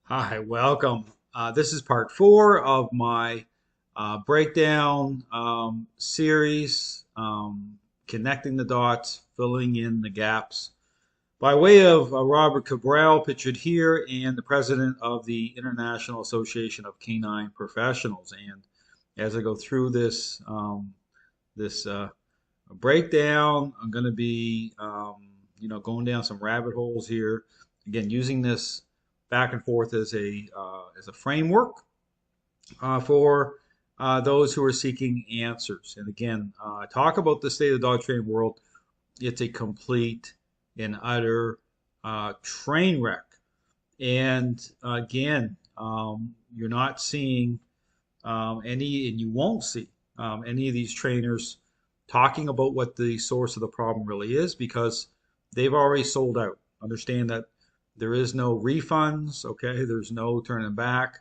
Hi, welcome. This is part four of my breakdown series, connecting the dots, filling in the gaps, by way of Robert Cabral, pictured here, and the president of the International Association of Canine Professionals. And as I go through this breakdown, I'm going to be, going down some rabbit holes here. Again, using this back and forth as a framework for those who are seeking answers. And again, talk about the state of the dog training world. It's a complete and utter train wreck. And again, you're not seeing any, and you won't see any of these trainers talking about what the source of the problem really is because they've already sold out. Understand that there is no refunds. Okay, there's no turning back.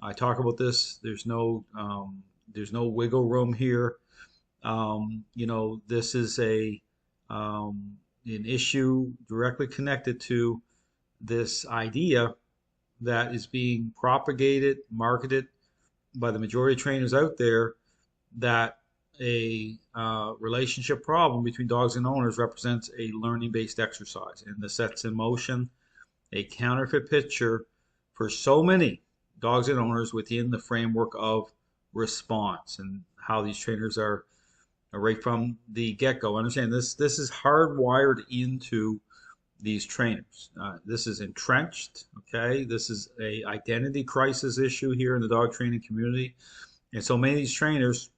I talk about this. There's no wiggle room here. This is an issue directly connected to this idea that is being propagated, marketed by the majority of trainers out there that a relationship problem between dogs and owners represents a learning-based exercise, and this sets in motion a counterfeit picture for so many dogs and owners within the framework of response and how these trainers are right from the get-go. Understand this. This is hardwired into these trainers. This is entrenched. Okay, this is a identity crisis issue here in the dog training community, and so many of these trainers,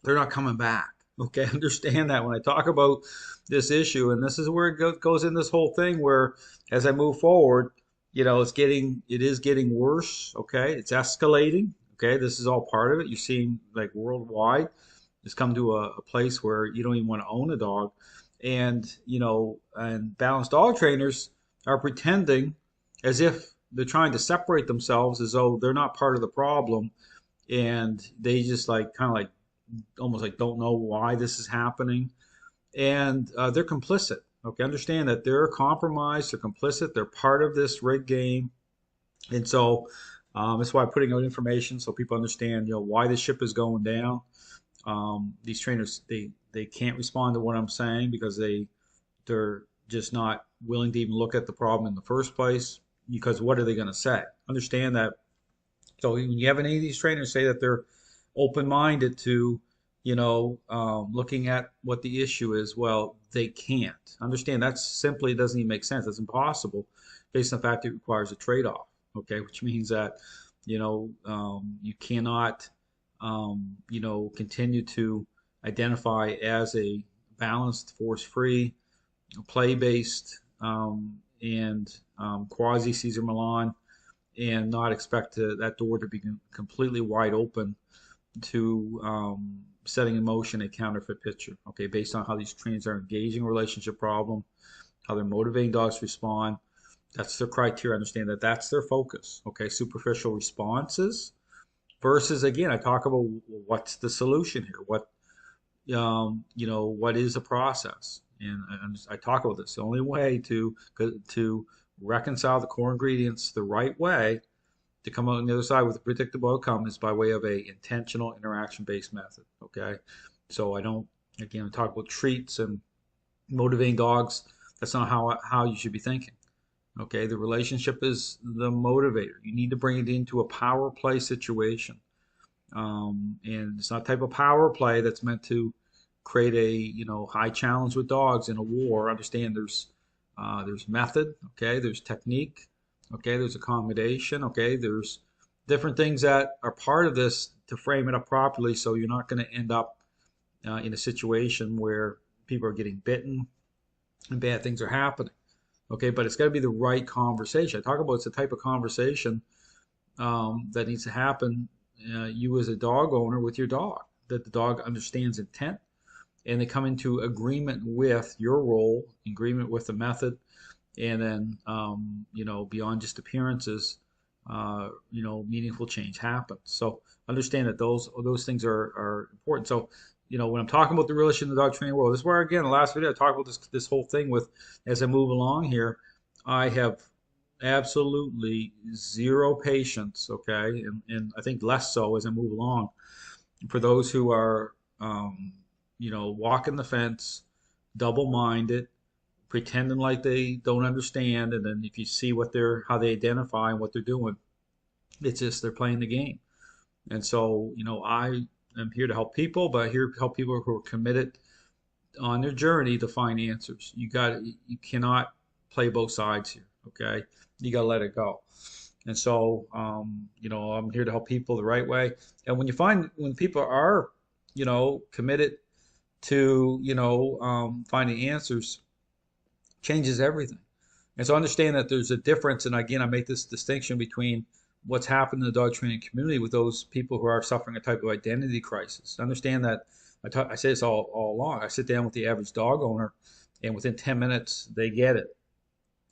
they're not coming back. Okay, understand that when I talk about this issue, and this is where it goes in this whole thing where as I move forward, it is getting worse. Okay, it's escalating. Okay, this is all part of it. You're seeing like worldwide, it's come to a place where you don't even want to own a dog, and balanced dog trainers are pretending as if they're trying to separate themselves as though they're not part of the problem, and they just like kind of like almost like don't know why this is happening, and they're complicit. Okay, understand that they're compromised, they're complicit, they're part of this rigged game, and so that's why I'm putting out information so people understand, why the ship is going down. These trainers, they can't respond to what I'm saying because they're just not willing to even look at the problem in the first place. Because what are they going to say? Understand that. So when you have any of these trainers say that they're open-minded to, looking at what the issue is, well, they can't. Understand that simply doesn't even make sense. That's impossible based on the fact it requires a trade-off. Okay, which means that, you cannot, continue to identify as a balanced, force-free, play-based, and quasi-Caesar Milan, and not expect that door to be completely wide open to setting in motion a counterfeit picture. Okay, based on how these trainers are engaging a relationship problem, how they're motivating dogs to respond. That's their criteria. Understand that that's their focus. Okay, superficial responses versus, again, I talk about what's the solution here. What is a process? And I talk about this. The only way to reconcile the core ingredients the right way to come out on the other side with a predictable outcome is by way of a intentional interaction-based method. Okay, so I don't, again, talk about treats and motivating dogs. That's not how you should be thinking. Okay, the relationship is the motivator. You need to bring it into a power play situation, and it's not the type of power play that's meant to create a high challenge with dogs in a war. Understand there's method. Okay, there's technique. Okay, there's accommodation. Okay, there's different things that are part of this to frame it up properly, so you're not going to end up in a situation where people are getting bitten and bad things are happening. Okay, but it's got to be the right conversation. I talk about it's the type of conversation that needs to happen. You as a dog owner with your dog, that the dog understands intent, and they come into agreement with your role, agreement with the method, and then beyond just appearances, meaningful change happens. So understand that those things are important. So when I'm talking about the real issue in the dog training world, this is where, again, the last video I talked about this whole thing with, as I move along here, I have absolutely zero patience, okay, and I think less so as I move along for those who are, walking the fence, double-minded, pretending like they don't understand, and then if you see how they identify and what they're doing, it's just they're playing the game. And so, I am here to help people, but I'm here to help people who are committed on their journey to find answers. You cannot play both sides here, okay? You got to let it go. And so, I'm here to help people the right way. And when people are, committed to, finding answers, changes everything. And so understand that there's a difference. And again, I make this distinction between what's happened in the dog training community with those people who are suffering a type of identity crisis. Understand that I say this all along. I sit down with the average dog owner, and within 10 minutes, they get it.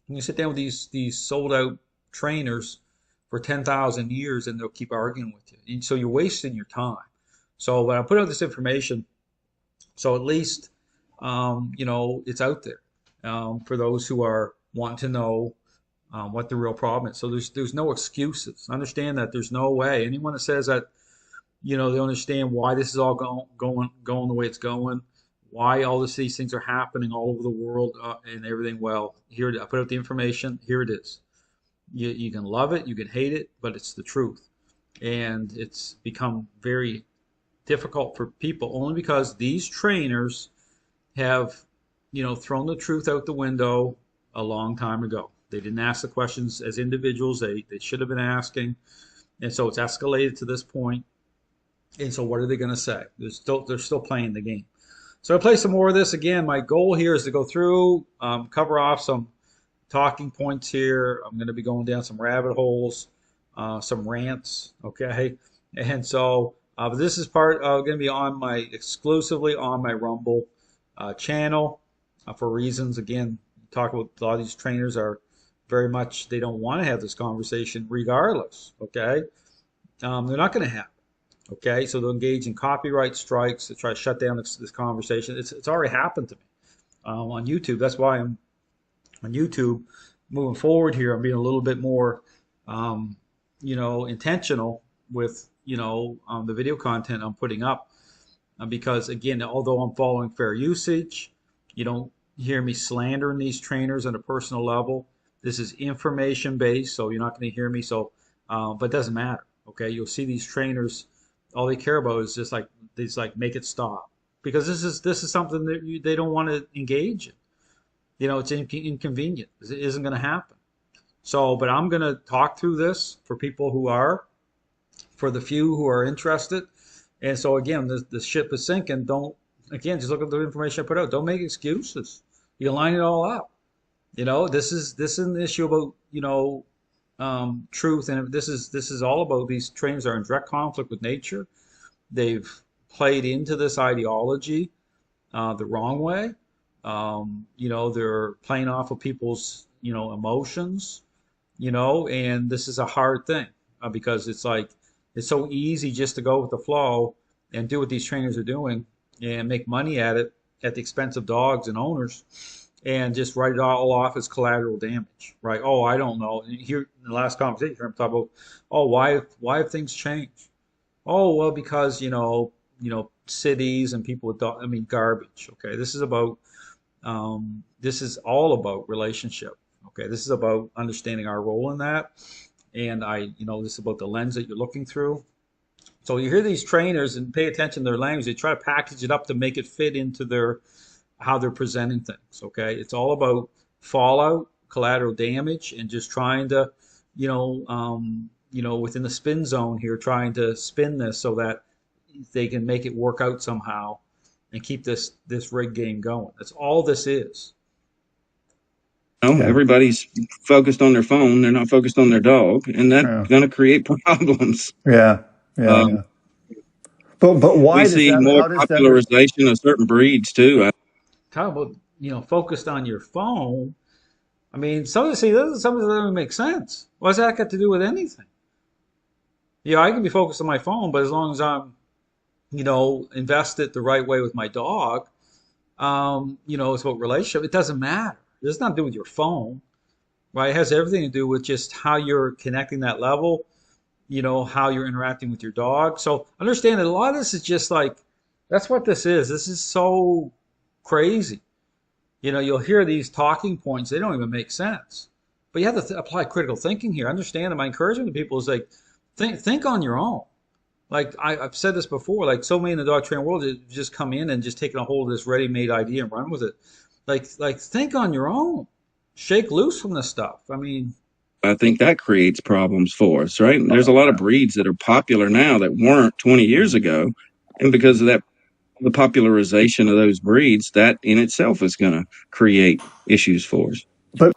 You sit down with these sold out trainers for 10,000 years, and they'll keep arguing with you. And so you're wasting your time. So when I put out this information, so at least, it's out there for those who are wanting to know what the real problem is. So there's no excuses. Understand that there's no way anyone that says that they understand why this is all going the way it's going, why these things are happening all over the world and everything. Well, here I put out the information. Here it is. You can love it, you can hate it, but it's the truth, and it's become very difficult for people only because these trainers have thrown the truth out the window a long time ago. They didn't ask the questions as individuals they should have been asking, and so it's escalated to this point. And so what are they going to say? They're still playing the game. So I play some more of this. Again, my goal here is to go through, cover off some talking points here. I'm going to be going down some rabbit holes, some rants, okay? And so this is going to be exclusively on my Rumble channel for reasons. Again, talk about a lot of these trainers are very much, they don't want to have this conversation regardless, okay? They're not going to have it. Okay, so they'll engage in copyright strikes to try to shut down this conversation. It's already happened to me on YouTube. That's why I'm on YouTube moving forward here. I'm being a little bit more, intentional with, the video content I'm putting up because, again, although I'm following fair usage, you don't hear me slandering these trainers on a personal level. This is information based, so you're not going to hear me. So, but it doesn't matter. Okay, you'll see these trainers. All they care about is just make it stop because this is something that they don't want to engage in. It's inconvenient. It isn't going to happen. So, but I'm going to talk through this for people for the few who are interested. And so again, the ship is sinking. Just look at the information I put out. Don't make excuses. You line it all up. This is an issue about truth, and this is all about these trainers are in direct conflict with nature. They've played into this ideology the wrong way. They're playing off of people's emotions. And this is a hard thing because it's so easy just to go with the flow and do what these trainers are doing and make money at it at the expense of dogs and owners. And just write it all off as collateral damage, right? Oh, I don't know. Here in the last conversation, I'm talking about, oh, why have things changed? Oh, well, because cities and people with garbage. Okay, this is all about relationship. Okay, this is about understanding our role in that, and this is about the lens that you're looking through. So you hear these trainers and pay attention to their language. They try to package it up to make it fit into how they're presenting things. Okay, it's all about fallout, collateral damage, and just trying to, within the spin zone here, trying to spin this so that they can make it work out somehow and keep this rig game going. That's all this is. Everybody's focused on their phone. They're not focused on their dog, and that's going to create problems. Yeah. But why we see more popularization of certain breeds too. Talk about focused on your phone. Some of this doesn't make sense. What's that got to do with anything? I can be focused on my phone, but as long as I'm invested the right way with my dog, it's about relationship. It doesn't matter. It does not do with your phone. right? It has everything to do with just how you're connecting that level, how you're interacting with your dog. So understand that a lot of this is just like, that's what this is. This is so crazy. You'll hear these talking points, they don't even make sense. But you have to apply critical thinking here. Understand that my encouragement to people is like, think on your own. Like I've said this before, like so many in the dog training world just come in and just taking a hold of this ready-made idea and run with it. Like think on your own. Shake loose from this stuff. I mean, I think that creates problems for us, right? And there's a oh lot of yeah. breeds that are popular now that weren't 20 years Mhm. ago. And because of that, the popularization of those breeds, that in itself is going to create issues for us. But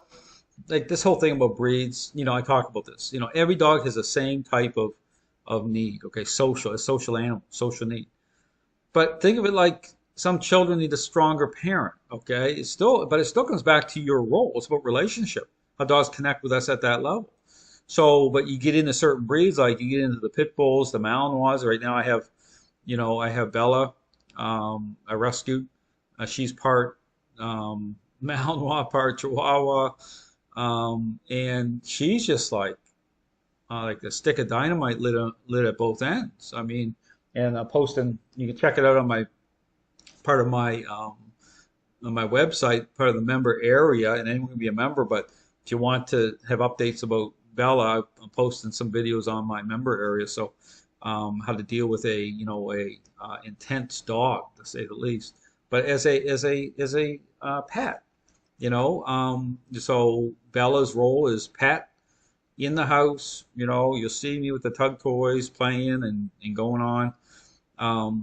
Like this whole thing about breeds, I talk about this. Every dog has the same type of need. Okay, a social animal, social need. But think of it like some children need a stronger parent. Okay, but it still comes back to your role. It's about relationship. How dogs connect with us at that level. So, but you get into certain breeds, like you get into the pit bulls, the Malinois. Right now, I have Bella, I rescued. She's part Malinois, part Chihuahua, and she's just like a stick of dynamite lit at both ends. I mean, and posting, you can check it out on my part of my on my website, part of the member area, and anyone can be a member. But if you want to have updates about Bella, I'm posting some videos on my member area. So how to deal with a intense dog, to say the least, but as a pet, so Bella's role is pet in the house. You'll see me with the tug toys playing and going on.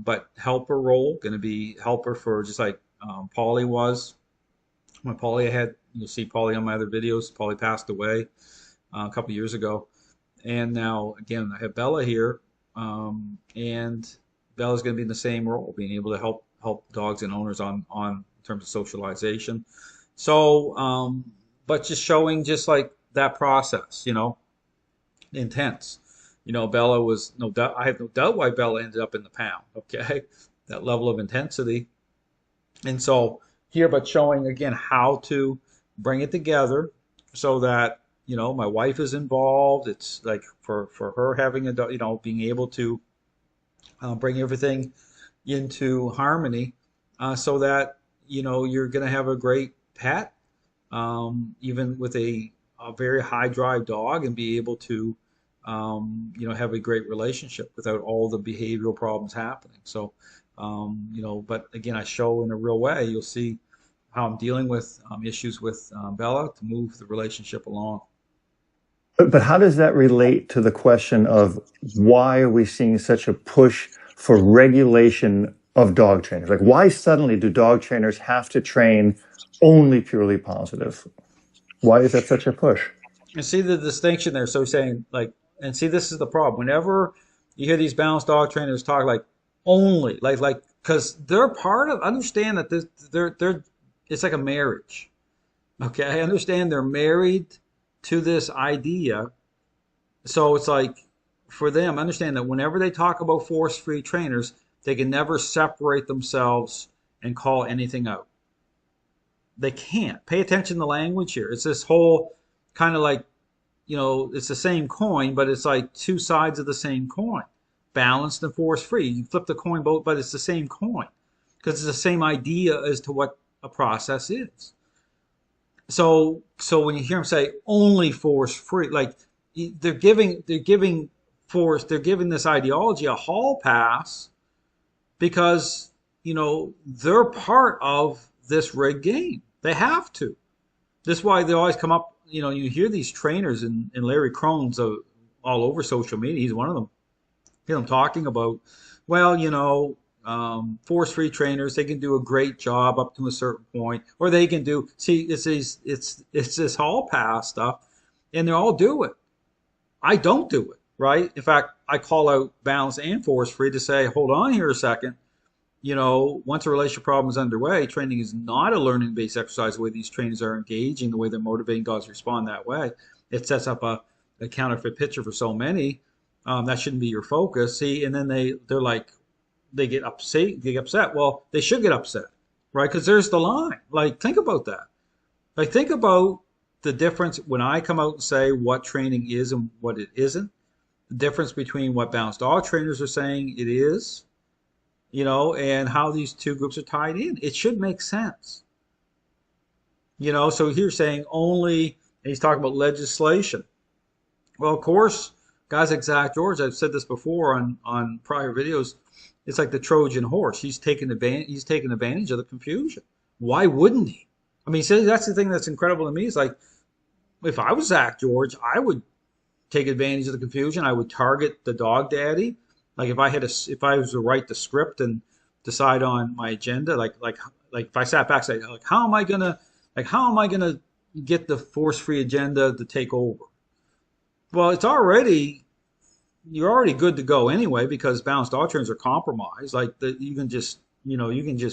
But helper role, going to be helper for just like Polly was. When Polly you'll see Polly on my other videos. Polly passed away a couple years ago. And now, again, I have Bella here. And Bella's going to be in the same role, being able to help dogs and owners on in terms of socialization. So, but just showing just like that process, intense. Bella was no doubt. I have no doubt why Bella ended up in the pound. Okay, that level of intensity, and so here, but showing again how to bring it together so that my wife is involved. It's like for her having a being able to bring everything into harmony, so that you're going to have a great pet, even with a very high drive dog, and be able to have a great relationship without all the behavioral problems happening. So, but again, I show in a real way, you'll see how I'm dealing with issues with Bella to move the relationship along. but how does that relate to the question of why are we seeing such a push for regulation of dog trainers? Like, why suddenly do dog trainers have to train only purely positive? Why is that such a push? And see the distinction there. So saying like, and see, this is the problem. Whenever you hear these balanced dog trainers talk like only, because they're part of. Understand that they're it's like a marriage. Okay, I understand they're married to this idea. So it's like for them, understand that whenever they talk about force-free trainers, they can never separate themselves and call anything out. They can't. Pay attention to language here. It's this whole kind of like, it's the same coin, but it's like two sides of the same coin, balanced and force-free. You flip the coin both, but it's the same coin because it's the same idea as to what a process is. So when you hear them say only force-free, like they're giving this ideology a hall pass because they're part of this rigged game. They have to. That's why they always come up. You hear these trainers and Larry Crohn's all over social media. He's one of them. Hear them talking about, well, force-free trainers. They can do a great job up to a certain point, or they can do. See, it's this hall pass stuff, and they all do it. I don't do it, right? In fact, I call out balance and force-free to say, hold on here a second. Once a relationship problem is underway, training is not a learning-based exercise. The way these trainers are engaging, the way they're motivating dogs to respond that way, it sets up a counterfeit picture for so many. That shouldn't be your focus. See, and then they're like, they get upset. Well, they should get upset, right? Because there's the line. Like, think about that. Like, think about the difference when I come out and say what training is and what it isn't, the difference between what balanced dog trainers are saying it is, and how these two groups are tied in. It should make sense. So here saying only, and he's talking about legislation. Well, of course, guys like Zach George, I've said this before on prior videos, it's like the Trojan horse. He's taking advantage of the confusion. Why wouldn't he? I mean, so that's the thing that's incredible to me. Is like, if I was Zach George, I would take advantage of the confusion. I would target the dog daddy. Like if I was to write the script and decide on my agenda, like if I sat back and say, like, how am I gonna get the force-free agenda to take over? Well, you're already good to go anyway, because balanced dog trainers are compromised. You can just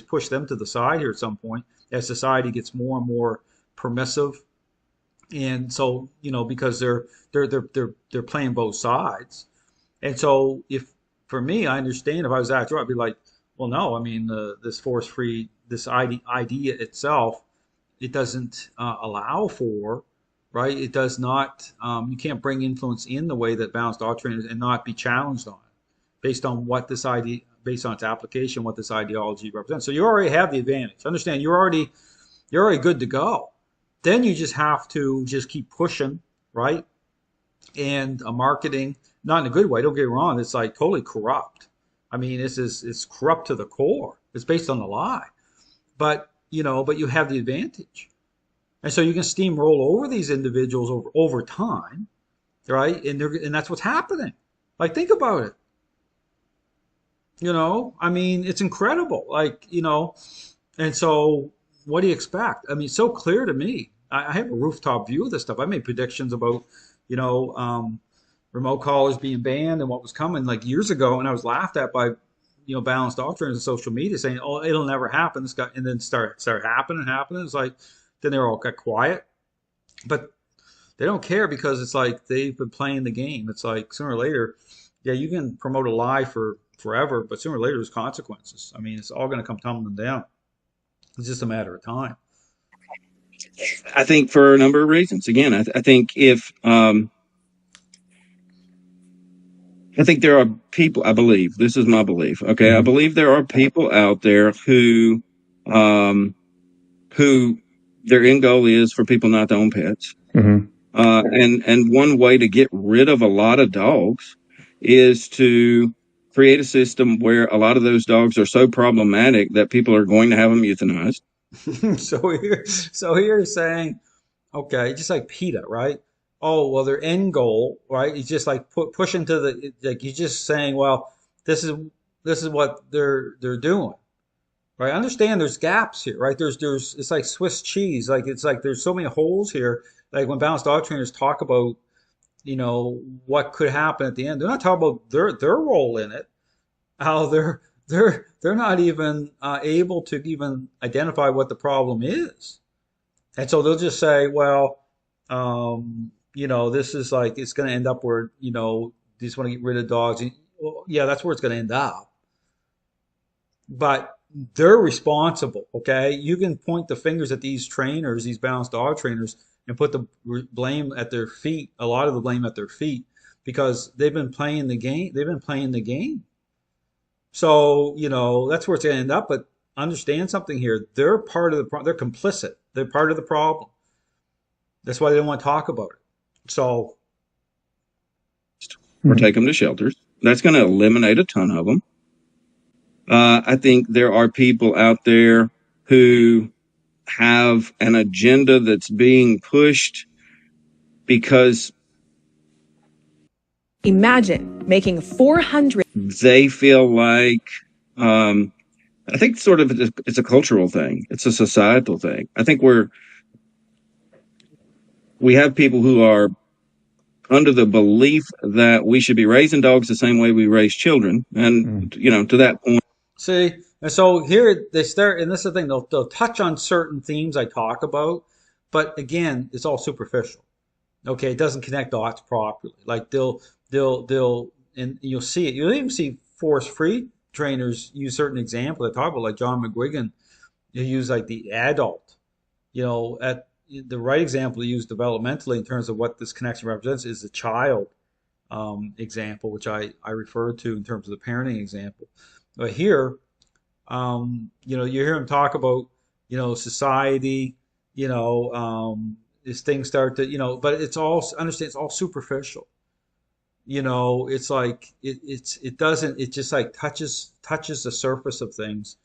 push them to the side here at some point as society gets more and more permissive, and so because they're playing both sides. And so for me, I understand if I was actor, I'd be like, well, no, I mean this force-free, this idea itself, it doesn't allow for. Right? It does not, you can't bring influence in the way that balanced dog trainers and not be challenged on it based on based on its application, what this ideology represents. So you already have the advantage. Understand, you're already good to go. Then you just have to just keep pushing, right? And marketing, not in a good way, don't get me wrong, it's like totally corrupt. I mean, it's corrupt to the core. It's based on the lie. But you have the advantage. And so you can steamroll over these individuals over time, right? And that's what's happening. Like, think about it. I mean, it's incredible. And so what do you expect? I mean, it's so clear to me. I have a rooftop view of this stuff. I made predictions about, remote callers being banned and what was coming like years ago, and I was laughed at by, balanced dog trainers on social media saying, "Oh, it'll never happen." And then start happening. It's like. Then they all got quiet, but they don't care because it's like they've been playing the game. It's like sooner or later, yeah, you can promote a lie for forever, but sooner or later there's consequences. I mean, it's all going to come tumbling down. It's just a matter of time. I think for a number of reasons. Again, I think I think there are people, I believe, this is my belief. Okay. I believe there are people out there who their end goal is for people not to own pets. Mm-hmm. And one way to get rid of a lot of dogs is to create a system where a lot of those dogs are so problematic that people are going to have them euthanized. So you're saying, okay, just like PETA, right? Oh, well, their end goal, right? He's just like pushing to he's just saying, well, this is what they're doing. Right, I understand there's gaps here, right? There's it's like Swiss cheese. It's like there's so many holes here. Like when balanced dog trainers talk about, what could happen at the end, they're not talking about their role in it. How they're not even able to even identify what the problem is. And so they'll just say, well, this is like it's going to end up where they just want to get rid of dogs. Well, yeah, that's where it's going to end up. But they're responsible, okay? You can point the fingers at these trainers, these balanced dog trainers, and put the blame at their feet, a lot of the blame at their feet, because they've been playing the game. So, that's where it's going to end up. But understand something here. They're part of the problem. They're complicit. They're part of the problem. That's why they don't want to talk about it. So. Or take them to shelters. That's going to eliminate a ton of them. I think there are people out there who have an agenda that's being pushed because imagine making 400. They feel like, I think sort of it's a cultural thing. It's a societal thing. I think we have people who are under the belief that we should be raising dogs the same way we raise children. And, to that point. See, and so here they start, and this is the thing, they'll touch on certain themes I talk about, but again, it's all superficial. Okay, it doesn't connect dots properly. Like they'll, and you'll see it. You'll even see force-free trainers use certain examples. I talk about like John McGuigan, you use like the adult, the right example to use developmentally in terms of what this connection represents is the child example, which I referred to in terms of the parenting example. But here, you hear him talk about, society, as things start to, but it's all, understand, it's all superficial. It's like it doesn't, it just like touches the surface of things,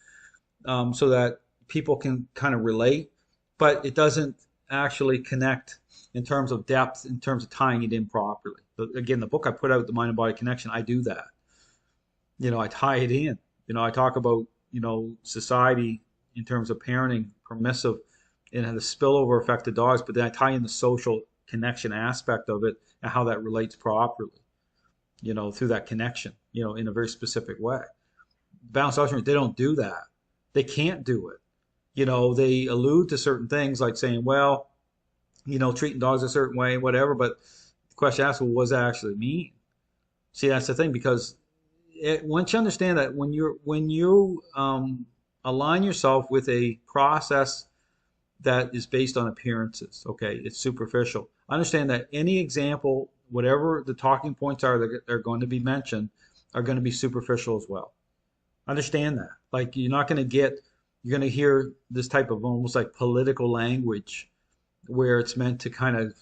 so that people can kind of relate, but it doesn't actually connect in terms of depth, in terms of tying it in properly. But again, the book I put out, The Mind and Body Connection, I do that. I tie it in. I talk about, society in terms of parenting, permissive, and the spillover effect of dogs, but then I tie in the social connection aspect of it and how that relates properly, through that connection, in a very specific way. Balanced dog trainers, they don't do that. They can't do it. They allude to certain things like saying, well, treating dogs a certain way, whatever, but the question asked, well, what does that actually mean? See, that's the thing, because once you understand that when you align yourself with a process that is based on appearances, okay, it's superficial. Understand that any example, whatever the talking points are that are going to be mentioned, are going to be superficial as well. Understand that. Like, you're going to hear this type of almost like political language where it's meant to kind of,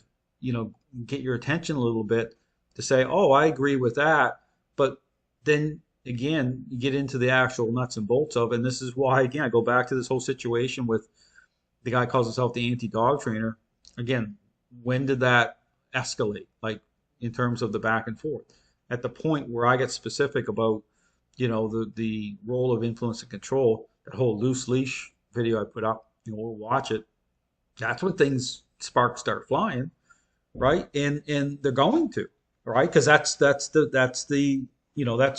get your attention a little bit to say, oh, I agree with that. But then again, you get into the actual nuts and bolts of, and this is why, again, I go back to this whole situation with the guy who calls himself the anti-dog trainer. Again, when did that escalate? Like, in terms of the back and forth, at the point where I get specific about, the role of influence and control, that whole loose leash video I put up, we'll watch it. That's when sparks start flying, right? And they're going to, right? Because that's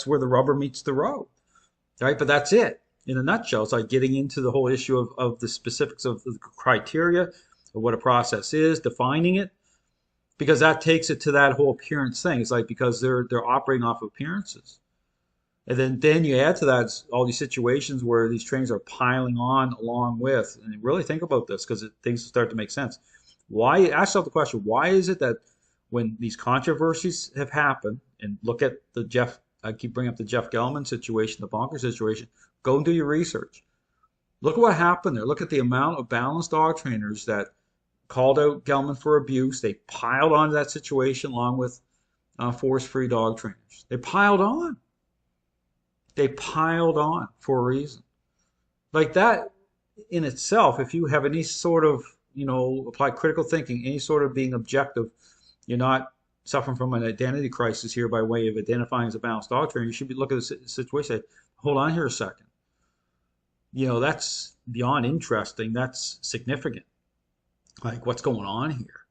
where the rubber meets the road, right? But that's it in a nutshell. It's like getting into the whole issue of the specifics of the criteria of what a process is, defining it, because that takes it to that whole appearance thing. It's like, because they're operating off appearances. And then you add to that all these situations where these trainings are piling on along with, and really think about this, because things start to make sense. Ask yourself the question, why is it that when these controversies have happened, and look at I keep bringing up the Jeff Gellman situation, the Bonker situation, go and do your research. Look at what happened there. Look at the amount of balanced dog trainers that called out Gellman for abuse. They piled onto that situation along with force-free dog trainers. They piled on. They piled on for a reason. Like that in itself, if you have any sort of, apply critical thinking, any sort of being objective, you're not suffering from an identity crisis here by way of identifying as a balanced dog trainer. You should be looking at the situation and say, hold on here a second. That's beyond interesting. That's significant. Like, what's going on here?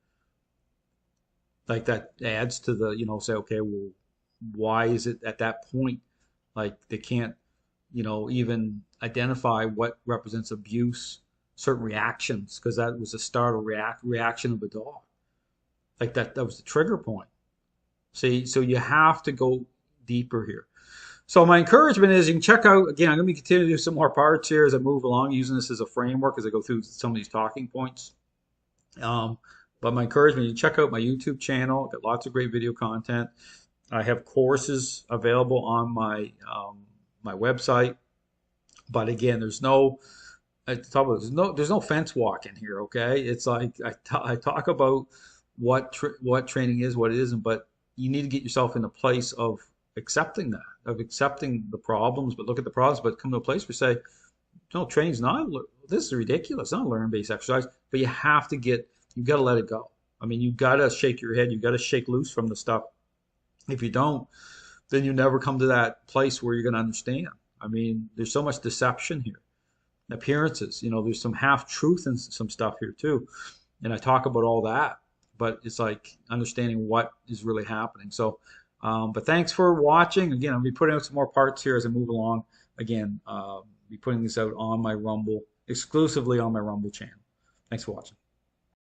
Like, that adds to the, say, okay, well, why is it at that point, like, they can't, even identify what represents abuse, certain reactions, because that was a startled reaction of a dog. Like, that was the trigger point. See, so you have to go deeper here. So my encouragement is, you can check out, again, I'm going to be continuing to do some more parts here as I move along, using this as a framework as I go through some of these talking points. But my encouragement, you check out my YouTube channel. I've got lots of great video content. I have courses available on my my website. But again, there's no fence walking here. Okay, it's like I talk about what training is, what it isn't, but you need to get yourself in a place of accepting that, of accepting the problems, but look at the problems, but come to a place where you say, no, training's not, this is ridiculous. It's not a learning-based exercise, but you got to let it go. I mean, you got to shake your head. You got to shake loose from the stuff. If you don't, then you never come to that place where you're going to understand. I mean, there's so much deception here. Appearances, there's some half-truth in some stuff here too. And I talk about all that, but it's like understanding what is really happening. So, but thanks for watching. Again, I'll be putting out some more parts here as I move along. Again, be putting this out on my Rumble, exclusively on my Rumble channel. Thanks for watching.